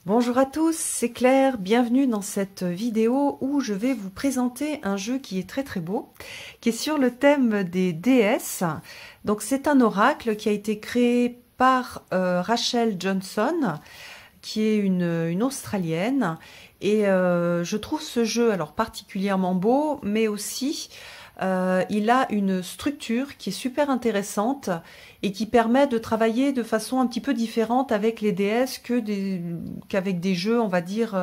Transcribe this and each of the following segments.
Bonjour à tous, c'est Claire, bienvenue dans cette vidéo où je vais vous présenter un jeu qui est très beau, qui est sur le thème des déesses. Donc c'est un oracle qui a été créé par Rachel Johnson, qui est une Australienne, et je trouve ce jeu alors particulièrement beau, mais aussi il a une structure qui est super intéressante et qui permet de travailler de façon un petit peu différente avec les DS qu'avec des jeux, on va dire,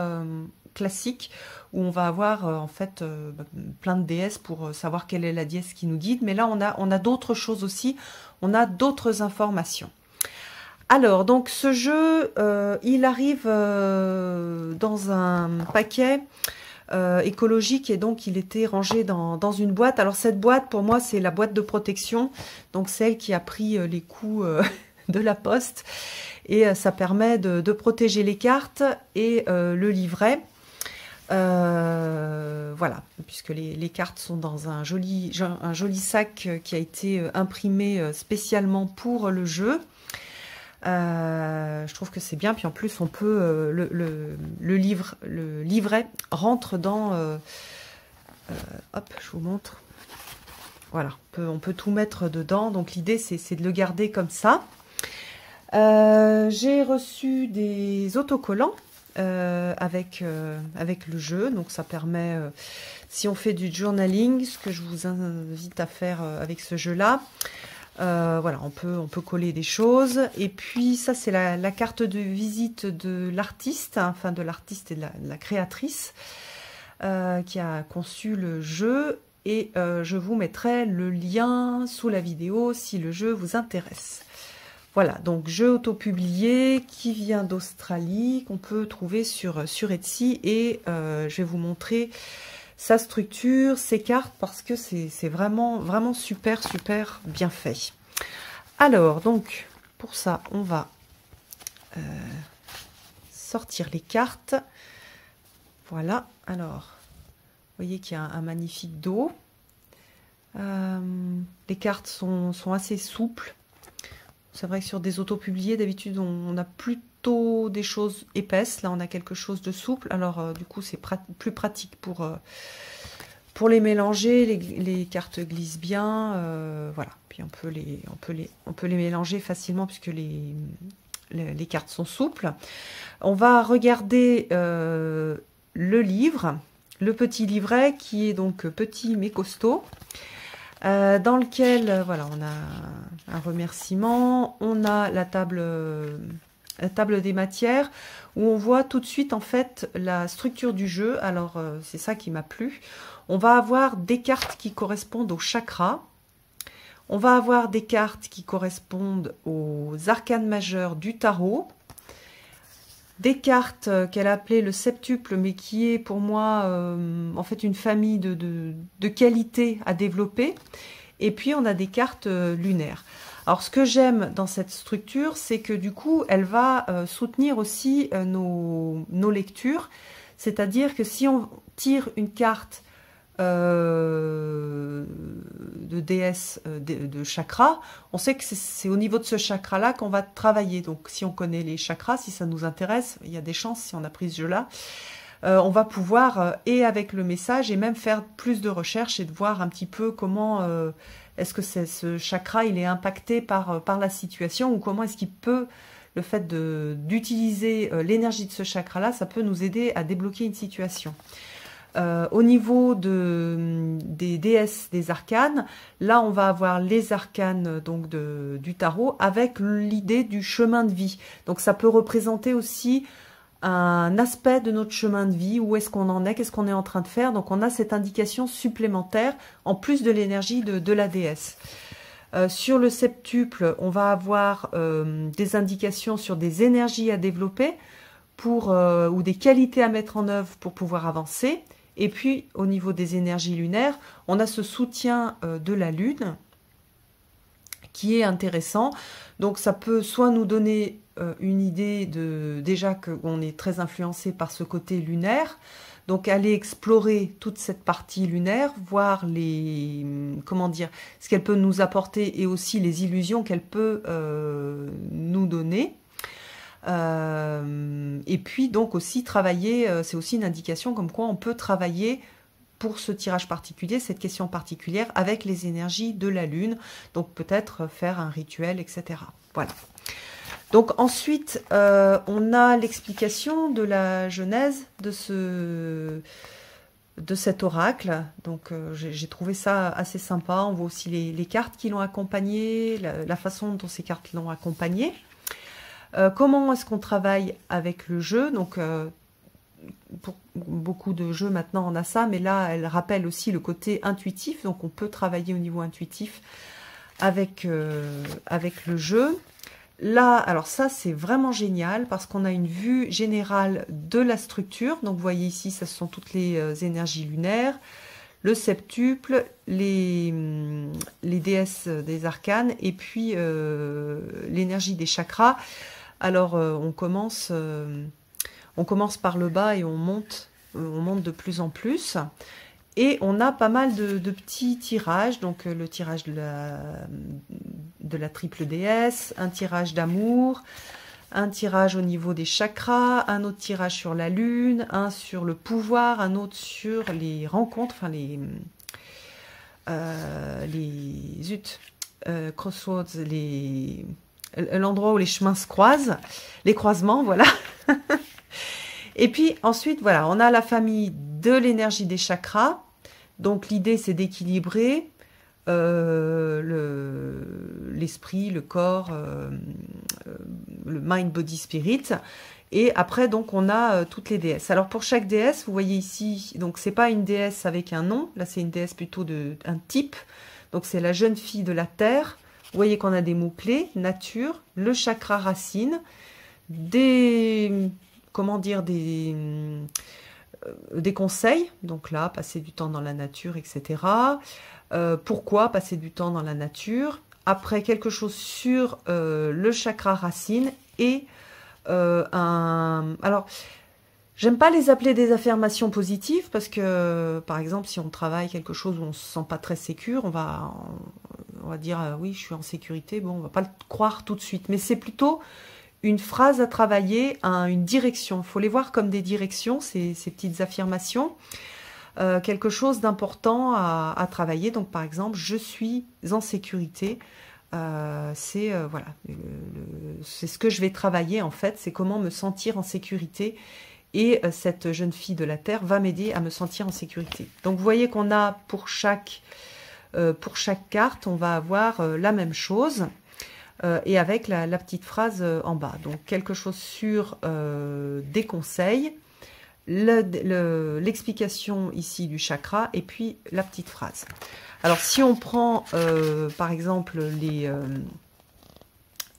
classiques, où on va avoir en fait plein de DS pour savoir quelle est la déesse qui nous guide. Mais là, on a d'autres choses aussi, on a d'autres informations. Alors, donc ce jeu, il arrive dans un paquet écologique, et donc il était rangé dans une boîte. Alors cette boîte, pour moi, c'est la boîte de protection, donc celle qui a pris les coups de la poste, et ça permet de protéger les cartes et le livret. Voilà, puisque les cartes sont dans un joli sac qui a été imprimé spécialement pour le jeu. Je trouve que c'est bien, puis en plus on peut le livret rentre dans hop, je vous montre, voilà, on peut tout mettre dedans, donc l'idée c'est de le garder comme ça. J'ai reçu des autocollants avec le jeu, donc ça permet, si on fait du journaling, ce que je vous invite à faire avec ce jeu là, voilà, on peut coller des choses. Et puis ça, c'est la carte de visite de l'artiste, enfin de l'artiste et de la créatrice qui a conçu le jeu. Et je vous mettrai le lien sous la vidéo si le jeu vous intéresse. Voilà, donc jeu auto-publié qui vient d'Australie, qu'on peut trouver sur Etsy. Et je vais vous montrer sa structure, ses cartes, parce que c'est vraiment super bien fait. Alors, donc, pour ça, on va sortir les cartes. Voilà, alors, vous voyez qu'il y a un magnifique dos. Les cartes sont assez souples. C'est vrai que sur des autopubliés, d'habitude, on a plutôt des choses épaisses. Là, on a quelque chose de souple. Alors, du coup, c'est plus pratique pour les mélanger. Les cartes glissent bien. Voilà. Puis, on peut les mélanger facilement puisque les cartes sont souples. On va regarder le livre, le petit livret qui est donc petit mais costaud. Dans lequel, voilà, on a un remerciement, on a la table des matières, où on voit tout de suite en fait la structure du jeu. Alors c'est ça qui m'a plu. On va avoir des cartes qui correspondent aux chakras, on va avoir des cartes qui correspondent aux arcanes majeurs du tarot, des cartes qu'elle a appelées le septuple, mais qui est pour moi en fait une famille de qualités à développer. Et puis on a des cartes lunaires. Alors ce que j'aime dans cette structure, c'est que du coup elle va soutenir aussi nos lectures. C'est-à-dire que si on tire une carte de déesse de chakra, on sait que c'est au niveau de ce chakra là qu'on va travailler. Donc si on connaît les chakras, si ça nous intéresse, il y a des chances, si on a pris ce jeu là, on va pouvoir et avec le message et même faire plus de recherches et de voir un petit peu comment est-ce que ce chakra il est impacté par la situation, ou comment est-ce qu'il peut, le fait d'utiliser l'énergie de ce chakra là, ça peut nous aider à débloquer une situation. Au niveau des déesses des arcanes, là on va avoir les arcanes donc du tarot avec l'idée du chemin de vie. Donc ça peut représenter aussi un aspect de notre chemin de vie, où est-ce qu'on en est, qu'est-ce qu'on est en train de faire. Donc on a cette indication supplémentaire en plus de l'énergie de la déesse. Sur le septuple, on va avoir des indications sur des énergies à développer ou des qualités à mettre en œuvre pour pouvoir avancer. Et puis, au niveau des énergies lunaires, on a ce soutien de la Lune qui est intéressant. Donc, ça peut soit nous donner une idée déjà qu'on est très influencé par ce côté lunaire. Donc, aller explorer toute cette partie lunaire, voir comment dire, ce qu'elle peut nous apporter et aussi les illusions qu'elle peut nous donner. et puis donc aussi travailler, c'est aussi une indication comme quoi on peut travailler pour ce tirage particulier, cette question particulière, avec les énergies de la Lune. Donc peut-être faire un rituel, etc. Voilà. Donc ensuite, on a l'explication de la genèse de cet oracle. Donc j'ai trouvé ça assez sympa. On voit aussi les cartes qui l'ont accompagné, la façon dont ces cartes l'ont accompagné. Comment est-ce qu'on travaille avec le jeu? Donc pour beaucoup de jeux maintenant on a ça, mais là elle rappelle aussi le côté intuitif, donc on peut travailler au niveau intuitif avec le jeu. Là, alors ça c'est vraiment génial parce qu'on a une vue générale de la structure. Donc vous voyez ici, ce sont toutes les énergies lunaires, le septuple, les déesses des arcanes et puis l'énergie des chakras. Alors on commence par le bas et on monte de plus en plus. Et on a pas mal de petits tirages, donc le tirage de la triple déesse, un tirage d'amour, un tirage au niveau des chakras, un autre tirage sur la lune, un sur le pouvoir, un autre sur les rencontres, enfin crossroads, l'endroit où les chemins se croisent, les croisements, voilà. Et puis ensuite, voilà, on a la famille de l'énergie des chakras. Donc l'idée, c'est d'équilibrer l'esprit, le corps, le mind, body, spirit. Et après, donc, on a toutes les déesses. Alors pour chaque déesse, vous voyez ici, donc c'est pas une déesse avec un nom. Là, c'est une déesse plutôt un type. Donc c'est la jeune fille de la terre. Vous voyez qu'on a des mots-clés, nature, le chakra racine, comment dire, des conseils, donc là, passer du temps dans la nature, etc. Pourquoi passer du temps dans la nature? Après, quelque chose sur le chakra racine et alors, j'aime pas les appeler des affirmations positives parce que, par exemple, si on travaille quelque chose où on se sent pas très sécure, on va dire oui, je suis en sécurité. Bon, on va pas le croire tout de suite, mais c'est plutôt une phrase à travailler, une direction. Il faut les voir comme des directions, ces petites affirmations. Quelque chose d'important à travailler. Donc, par exemple, je suis en sécurité. Voilà, c'est ce que je vais travailler en fait. C'est comment me sentir en sécurité. Et cette jeune fille de la Terre va m'aider à me sentir en sécurité. Donc, vous voyez qu'on a pour chaque carte, on va avoir la même chose. Et avec la petite phrase en bas. Donc, quelque chose sur des conseils, l'explication ici du chakra, et puis la petite phrase. Alors, si on prend, par exemple,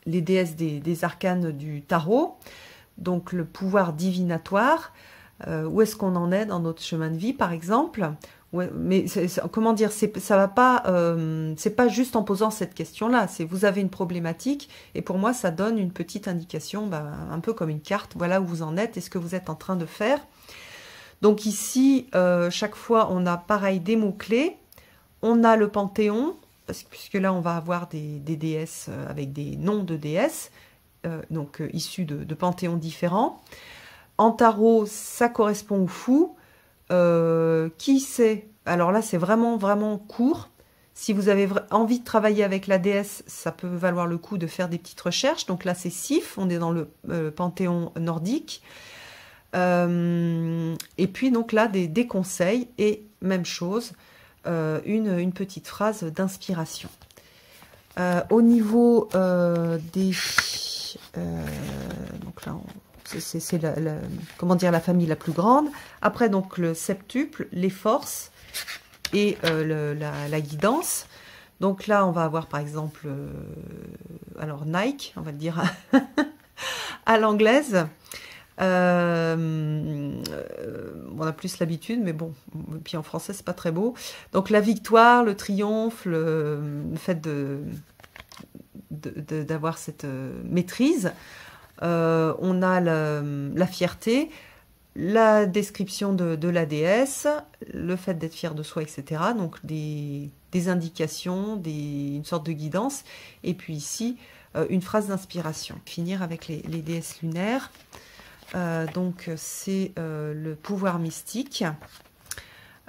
les déesses des arcanes du tarot, donc le pouvoir divinatoire, où est-ce qu'on en est dans notre chemin de vie, par exemple? Ouais, mais comment dire, ça va pas, c'est pas juste en posant cette question-là. C'est vous avez une problématique et pour moi ça donne une petite indication, un peu comme une carte. Voilà où vous en êtes et ce que vous êtes en train de faire. Donc ici, chaque fois on a pareil des mots clés. On a le panthéon puisque là on va avoir des déesses avec des noms de déesses, issus de panthéons différents. En tarot, ça correspond au fou. Qui c'est? Alors là, c'est vraiment, vraiment court. Si vous avez envie de travailler avec la déesse, ça peut valoir le coup de faire des petites recherches. Donc là, c'est Sif, on est dans le panthéon nordique. Et puis, donc là, des conseils et même chose, une petite phrase d'inspiration. Au niveau donc là, c'est comment dire, la famille la plus grande. Après, donc, le septuple, les forces et la guidance. Donc là, on va avoir, par exemple, alors Nike, on va le dire à l'anglaise. On a plus l'habitude, mais bon, puis en français, c'est pas très beau. Donc la victoire, le triomphe, le fait d'avoir cette maîtrise. On a la fierté, la description de la déesse, le fait d'être fier de soi, etc. Donc des indications, une sorte de guidance. Et puis ici, une phrase d'inspiration. Finir avec les déesses lunaires. Donc c'est le pouvoir mystique.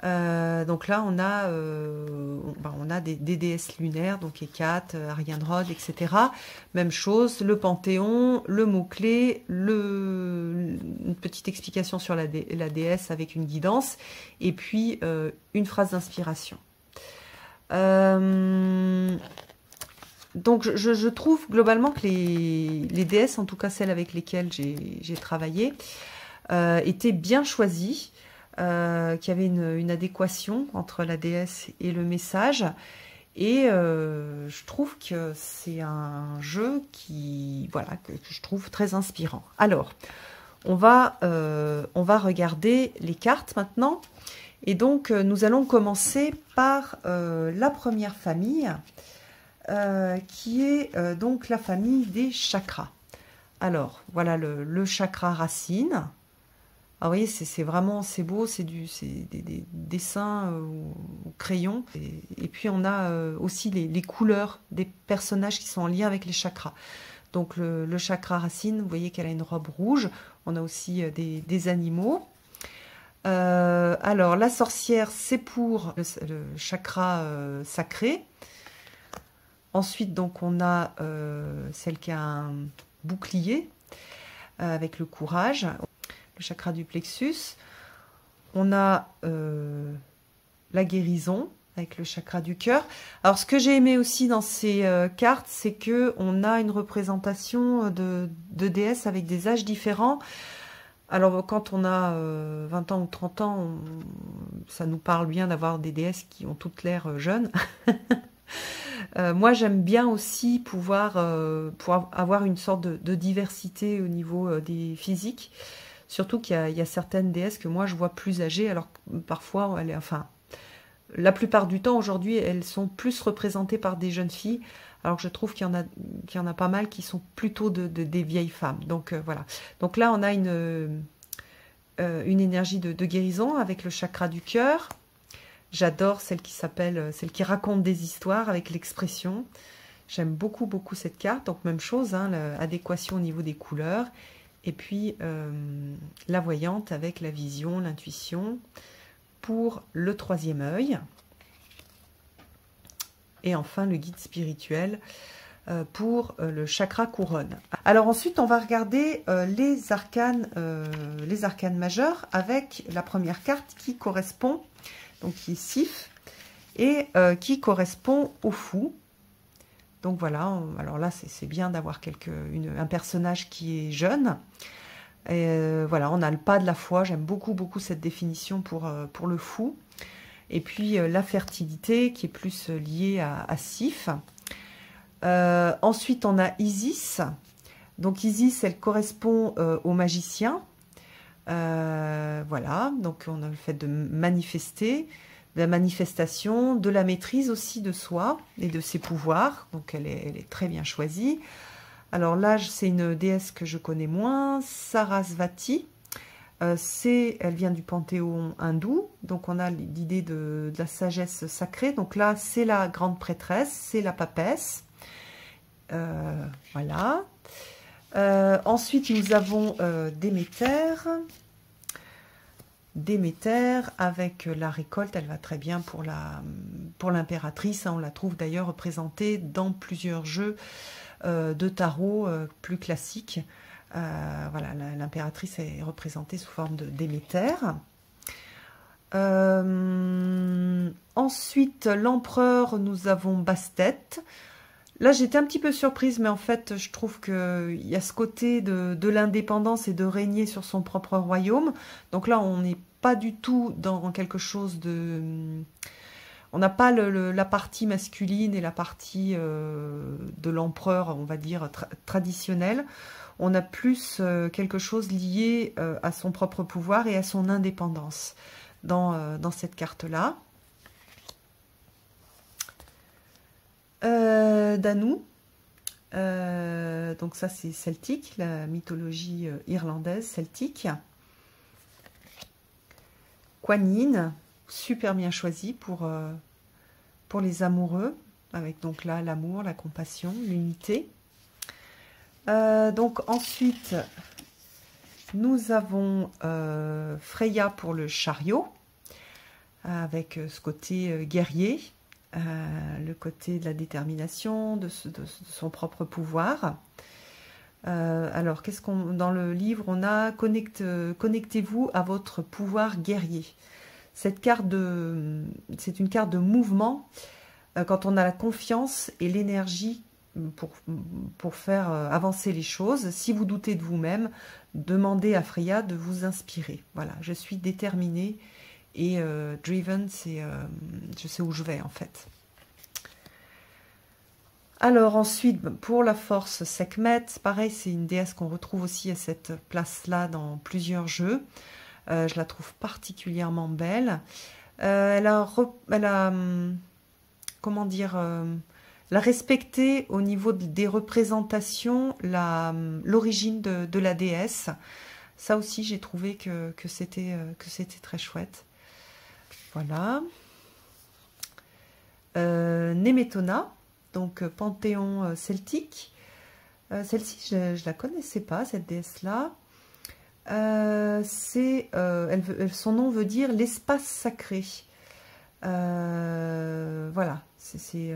Donc là on a des déesses lunaires, donc Hécate, Arianrhod, etc. Même chose, le Panthéon, le mot-clé, une petite explication sur la déesse avec une guidance, et puis une phrase d'inspiration. Donc je trouve globalement que les déesses, en tout cas celles avec lesquelles j'ai travaillé, étaient bien choisies. Qu'il y avait une adéquation entre la déesse et le message. Et je trouve que c'est un jeu que je trouve très inspirant. Alors, on va regarder les cartes maintenant. Et donc, nous allons commencer par la première famille, qui est donc la famille des chakras. Alors, voilà le chakra racine. Ah oui, c'est beau, c'est des dessins au crayon. Et puis on a aussi les couleurs des personnages qui sont en lien avec les chakras. Donc le chakra racine, vous voyez qu'elle a une robe rouge. On a aussi des animaux. Alors la sorcière, c'est pour le chakra sacré. Ensuite, donc on a celle qui a un bouclier avec le courage. Le chakra du plexus. On a la guérison avec le chakra du cœur. Alors, ce que j'ai aimé aussi dans ces cartes, c'est que on a une représentation de déesses avec des âges différents. Alors, quand on a 20 ans ou 30 ans, ça nous parle bien d'avoir des déesses qui ont toutes l'air jeunes. Moi, j'aime bien aussi pouvoir avoir une sorte de diversité au niveau des physiques. Surtout qu'il y a certaines déesses que moi je vois plus âgées, alors que parfois, la plupart du temps aujourd'hui, elles sont plus représentées par des jeunes filles, alors que je trouve qu'il y en a pas mal qui sont plutôt des vieilles femmes. Donc voilà. Donc là, on a une énergie de guérison avec le chakra du cœur. J'adore celle qui raconte des histoires avec l'expression. J'aime beaucoup, beaucoup cette carte. Donc même chose, l'adéquation au niveau des couleurs. Et puis la voyante avec la vision, l'intuition pour le troisième œil. Et enfin le guide spirituel pour le chakra couronne. Alors ensuite on va regarder les arcanes majeurs avec la première carte qui correspond, donc qui est Sif, et qui correspond au fou. Donc voilà, alors là c'est bien d'avoir un personnage qui est jeune. Et voilà, on a le pas de la foi, j'aime beaucoup beaucoup cette définition pour le fou. Et puis la fertilité qui est plus liée à Sif. Ensuite on a Isis. Donc Isis, elle correspond au magicien. Voilà, donc on a le fait de manifester, de la manifestation, de la maîtrise aussi de soi et de ses pouvoirs. Donc elle est très bien choisie. Alors là, c'est une déesse que je connais moins, Sarasvati. Elle vient du panthéon hindou. Donc on a l'idée de la sagesse sacrée. Donc là, c'est la grande prêtresse, c'est la papesse. Voilà. Ensuite, nous avons Déméter. Déméter avec la récolte, elle va très bien pour l'impératrice. On la trouve d'ailleurs représentée dans plusieurs jeux de tarot plus classiques. Voilà, l'impératrice est représentée sous forme de Déméter. Ensuite, l'empereur, nous avons Bastet. Là, j'étais un petit peu surprise, mais en fait, je trouve qu'il y a ce côté de l'indépendance et de régner sur son propre royaume. Donc là, on n'est pas du tout dans quelque chose de... On n'a pas la partie masculine et la partie de l'empereur, on va dire, traditionnelle. On a plus quelque chose lié à son propre pouvoir et à son indépendance dans cette carte-là. Danu, donc ça c'est celtique, la mythologie irlandaise celtique. Kuan Yin, super bien choisi pour les amoureux, avec donc là l'amour, la compassion, l'unité. Donc ensuite Nous avons Freya pour le chariot, avec ce côté guerrier, le côté de la détermination, de son propre pouvoir. Alors, qu'est-ce qu'on dans le livre on a connectez-vous à votre pouvoir guerrier. Cette carte c'est une carte de mouvement quand on a la confiance et l'énergie pour faire avancer les choses. Si vous doutez de vous-même, demandez à Freya de vous inspirer. Voilà, je suis déterminée et driven, c'est je sais où je vais en fait. Alors ensuite, pour la force Sekhmet, pareil, c'est une déesse qu'on retrouve aussi à cette place-là dans plusieurs jeux. Je la trouve particulièrement belle. Elle a comment dire, la respecter au niveau des représentations, l'origine de la déesse. Ça aussi, j'ai trouvé que c'était très chouette. Voilà. Nemetona, donc panthéon celtique. Celle-ci, je ne la connaissais pas, cette déesse-là. Son nom veut dire l'espace sacré. Voilà, c'est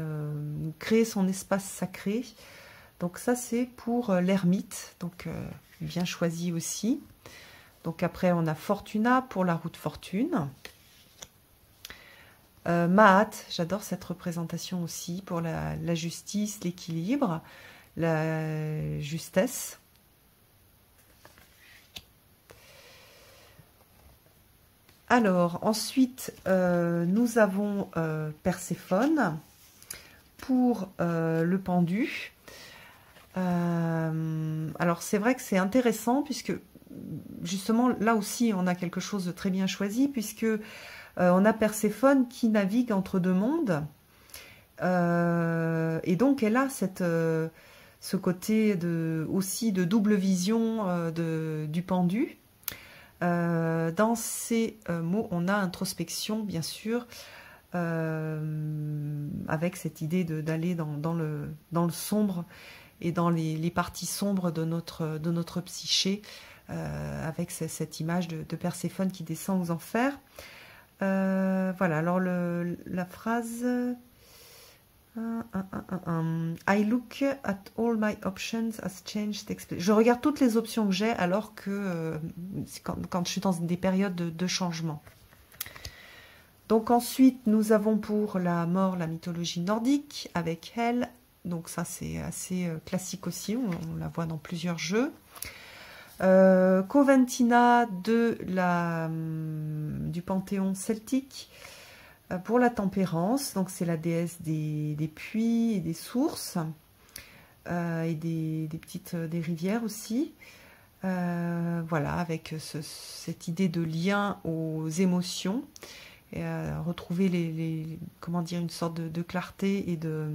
créer son espace sacré. Donc ça, c'est pour l'ermite, donc bien choisi aussi. Donc après, on a Fortuna pour la roue de fortune. Maat, j'adore cette représentation aussi pour la justice, l'équilibre, la justesse. Alors, ensuite, nous avons Perséphone pour le pendu. Alors, c'est vrai que c'est intéressant puisque, justement, là aussi, on a quelque chose de très bien choisi puisque on a Perséphone qui navigue entre deux mondes. Et donc, elle a ce côté aussi de double vision du pendu. Dans ces mots, on a introspection, bien sûr, avec cette idée d'aller dans le sombre et dans les parties sombres de notre psyché, avec cette image de Perséphone qui descend aux enfers. Voilà, alors la phrase... I look at all my options as changed. Je regarde toutes les options que j'ai alors que quand je suis dans des périodes de changement. Donc ensuite, nous avons pour la mort la mythologie nordique avec Hel. Donc ça, c'est assez classique aussi. On la voit dans plusieurs jeux. Coventina du panthéon celtique. Pour la tempérance, donc c'est la déesse des puits et des sources et des rivières aussi. Voilà, avec cette idée de lien aux émotions, et, retrouver comment dire, une sorte de clarté et de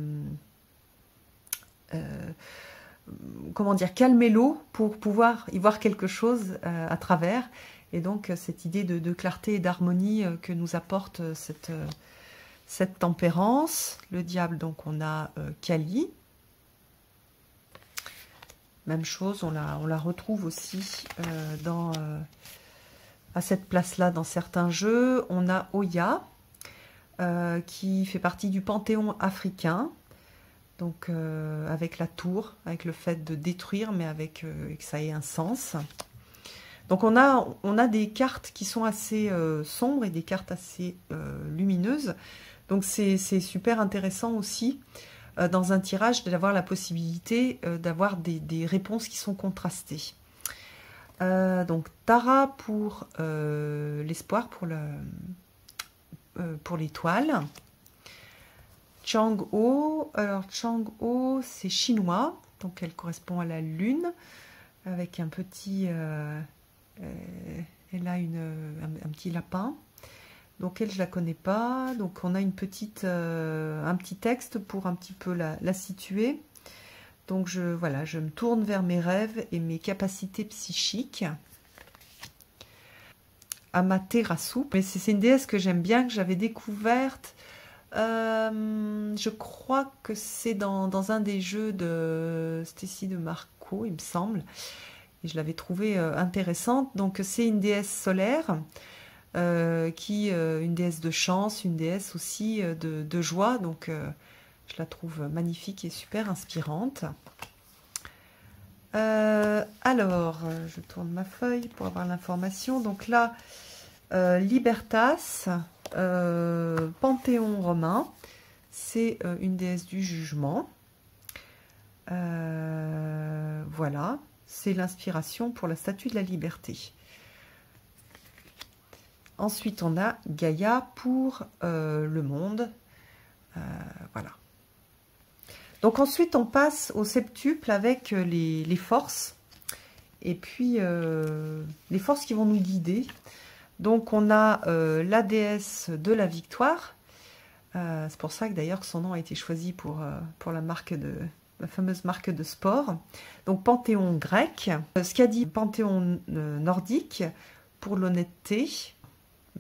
comment dire, calmer l'eau pour pouvoir y voir quelque chose à travers. Et donc, cette idée de clarté et d'harmonie que nous apporte cette tempérance. Le diable, donc, on a Kali. Même chose, on la retrouve aussi à cette place-là dans certains jeux. On a Oya, qui fait partie du panthéon africain. Donc, avec la tour, avec le fait de détruire, mais avec que ça ait un sens. Donc on a des cartes qui sont assez sombres et des cartes assez lumineuses. Donc c'est super intéressant aussi dans un tirage d'avoir la possibilité d'avoir des réponses qui sont contrastées. Donc Tara pour l'espoir, pour l'étoile. Chang'o, alors Chang'o c'est chinois, donc elle correspond à la lune avec un petit... elle a un petit lapin. Donc elle, je la connais pas. Donc on a un petit texte pour un petit peu la situer. Donc voilà, je me tourne vers mes rêves et mes capacités psychiques. Amaterasu. Mais c'est une déesse que j'aime bien, que j'avais découverte. Je crois que c'est dans un des jeux de Stacy de Marco, il me semble. et je l'avais trouvée intéressante. Donc c'est une déesse solaire, une déesse de chance, une déesse aussi de joie. Donc je la trouve magnifique et super inspirante. Alors, je tourne ma feuille pour avoir l'information. Donc là, Libertas, Panthéon romain, c'est une déesse du jugement. Voilà, c'est l'inspiration pour la statue de la liberté. Ensuite, on a Gaïa pour le monde. Voilà. Donc ensuite, on passe au septuple avec les forces. Et puis, les forces qui vont nous guider. Donc, on a la déesse de la victoire. C'est pour ça que d'ailleurs son nom a été choisi pour la fameuse marque de sport. Donc, panthéon grec. Ce qu'a dit panthéon nordique pour l'honnêteté.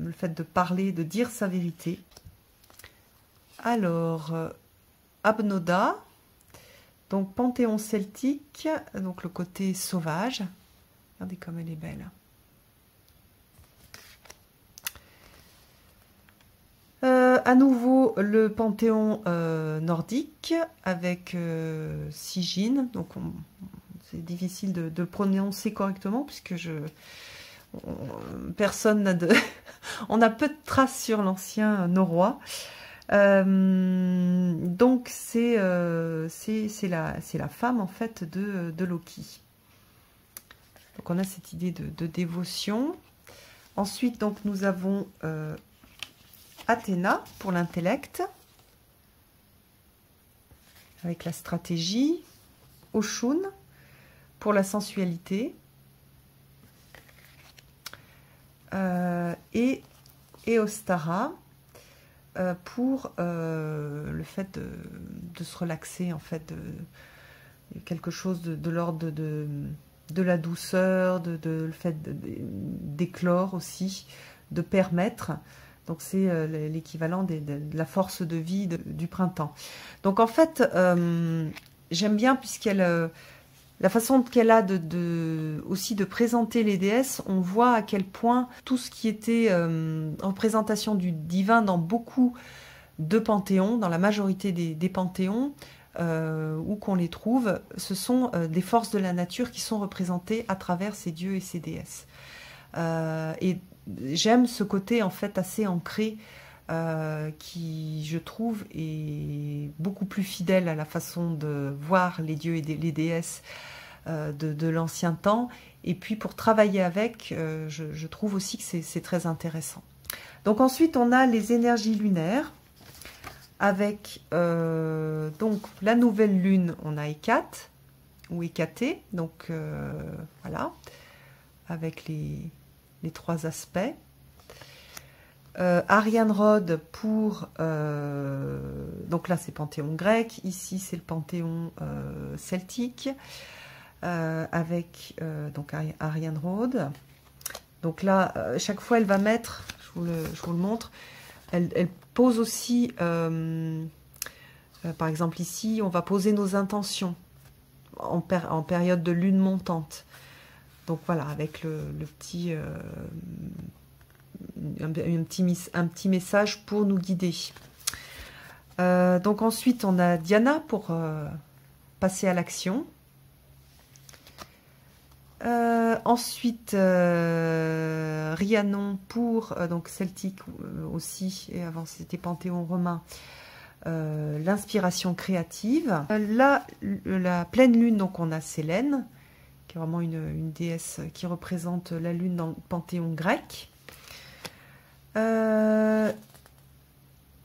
Le fait de parler, de dire sa vérité. Alors, Abnoda. Donc, panthéon celtique, donc le côté sauvage. Regardez comme elle est belle. À nouveau, le panthéon nordique avec Sigyn. Donc, c'est difficile de le prononcer correctement puisque personne n'a de... On a peu de traces sur l'ancien norrois. Donc c'est la femme en fait de Loki. Donc on a cette idée de dévotion. Ensuite donc nous avons Athéna pour l'intellect avec la stratégie, Oshun pour la sensualité et Ostara pour le fait de se relaxer, en fait, quelque chose de l'ordre de la douceur, le fait d'éclore aussi, de permettre. Donc c'est l'équivalent de la force de vie du printemps. Donc en fait, j'aime bien puisqu'elle... la façon qu'elle a aussi de présenter les déesses, on voit à quel point tout ce qui était représentation du divin dans beaucoup de panthéons, dans la majorité des panthéons, où qu'on les trouve, ce sont des forces de la nature qui sont représentées à travers ces dieux et ces déesses. Et j'aime ce côté en fait assez ancré qui, je trouve, est beaucoup plus fidèle à la façon de voir les dieux et les déesses de l'ancien temps. Et puis, pour travailler avec, je trouve aussi que c'est très intéressant. Donc ensuite, on a les énergies lunaires. Avec donc la nouvelle lune, on a Hécate, ou Hécatée. Donc voilà, avec les 3 aspects. Arianrhod pour donc là c'est panthéon grec, ici c'est le panthéon celtique avec donc Arianrhod. Donc là chaque fois elle va mettre, je vous le montre, elle pose aussi par exemple ici on va poser nos intentions en période de lune montante. Donc voilà, avec le petit un petit message pour nous guider. Donc ensuite, on a Diana pour passer à l'action. Ensuite, Rhiannon pour, donc celtique aussi, et avant c'était panthéon romain, l'inspiration créative. Là, la pleine lune, donc on a Sélène, qui est vraiment une déesse qui représente la lune dans le panthéon grec.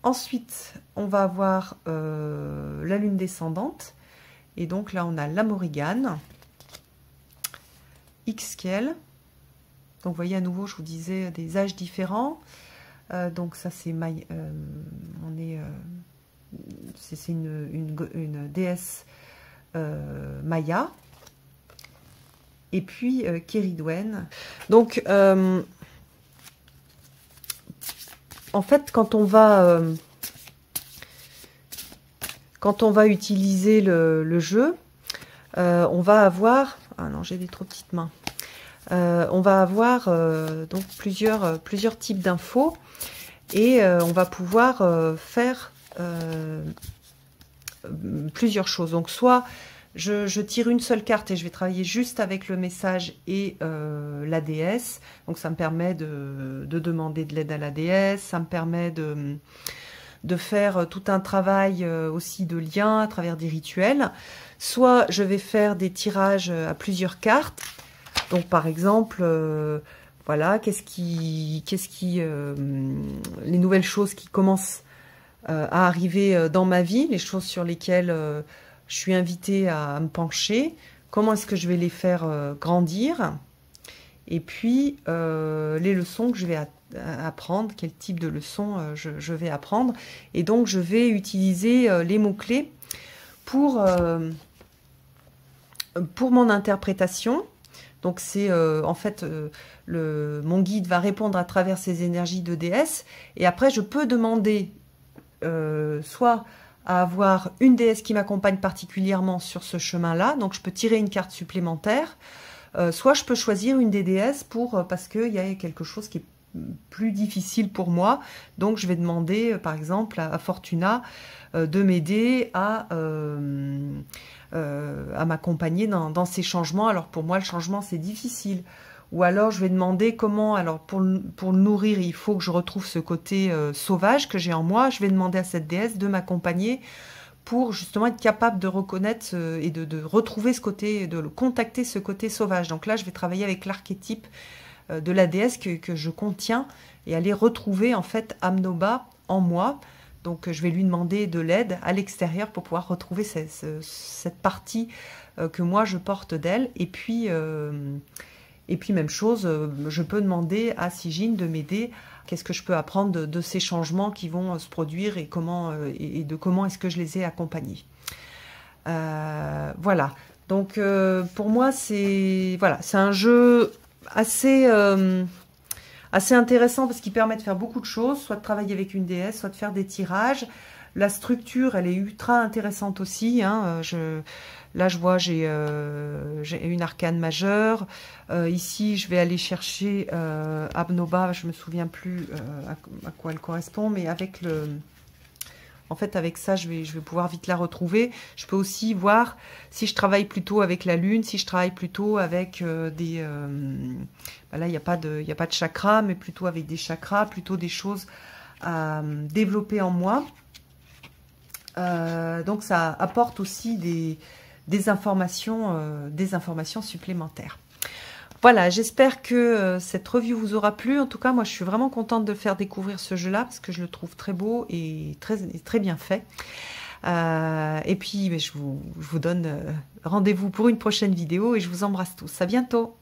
Ensuite, on va avoir la lune descendante. Et donc là, on a la Morrigan, Ixkiel. Donc, vous voyez, à nouveau, je vous disais des âges différents. Donc, ça, c'est c'est une déesse maya. Et puis, Kéridwen. Donc, en fait, quand on va utiliser le jeu, on va avoir Ah non, j'ai des trop petites mains. On va avoir donc plusieurs types d'infos et on va pouvoir faire plusieurs choses. Donc soit je tire une seule carte et je vais travailler juste avec le message et la déesse. Donc ça me permet de demander de l'aide à la déesse, ça me permet de faire tout un travail aussi de lien à travers des rituels. Soit je vais faire des tirages à plusieurs cartes. Donc par exemple, voilà, les nouvelles choses qui commencent à arriver dans ma vie, les choses sur lesquelles je suis invitée à me pencher, comment est-ce que je vais les faire grandir, et puis les leçons que je vais apprendre, quel type de leçons je vais apprendre, et donc je vais utiliser les mots-clés pour mon interprétation. Donc c'est en fait mon guide va répondre à travers ces énergies de déesse, et après je peux demander soit à avoir une déesse qui m'accompagne particulièrement sur ce chemin-là, donc je peux tirer une carte supplémentaire, soit je peux choisir une des déesses parce qu'il y a quelque chose qui est plus difficile pour moi, donc je vais demander par exemple à Fortuna de m'aider à m'accompagner dans ces changements. Alors pour moi le changement c'est difficile, ou alors je vais demander comment, alors pour le nourrir il faut que je retrouve ce côté sauvage que j'ai en moi, je vais demander à cette déesse de m'accompagner pour justement être capable de reconnaître et de retrouver ce côté, de contacter ce côté sauvage. Donc là je vais travailler avec l'archétype de la déesse que je contiens et aller retrouver en fait Amnoba en moi. Donc je vais lui demander de l'aide à l'extérieur pour pouvoir retrouver cette partie que moi je porte d'elle. Et puis même chose, je peux demander à Sigyn de m'aider. Qu'est-ce que je peux apprendre de ces changements qui vont se produire et de comment est-ce que je les ai accompagnés. Voilà. Donc pour moi c'est un jeu assez intéressant parce qu'il permet de faire beaucoup de choses, soit de travailler avec une déesse, soit de faire des tirages. La structure, elle est ultra intéressante aussi. Hein. Là, je vois, j'ai une arcane majeure. Ici, je vais aller chercher Amnoba. Je me souviens plus à quoi elle correspond, mais avec en fait, avec ça, je vais pouvoir vite la retrouver. Je peux aussi voir si je travaille plutôt avec la lune, si je travaille plutôt avec là, il n'y a pas de chakras, mais plutôt avec des chakras, plutôt des choses à développer en moi. Donc, ça apporte aussi des informations supplémentaires. Voilà, j'espère que cette review vous aura plu. En tout cas, moi, je suis vraiment contente de faire découvrir ce jeu-là parce que je le trouve très beau et très bien fait. Et puis, je vous donne rendez-vous pour une prochaine vidéo et je vous embrasse tous. À bientôt.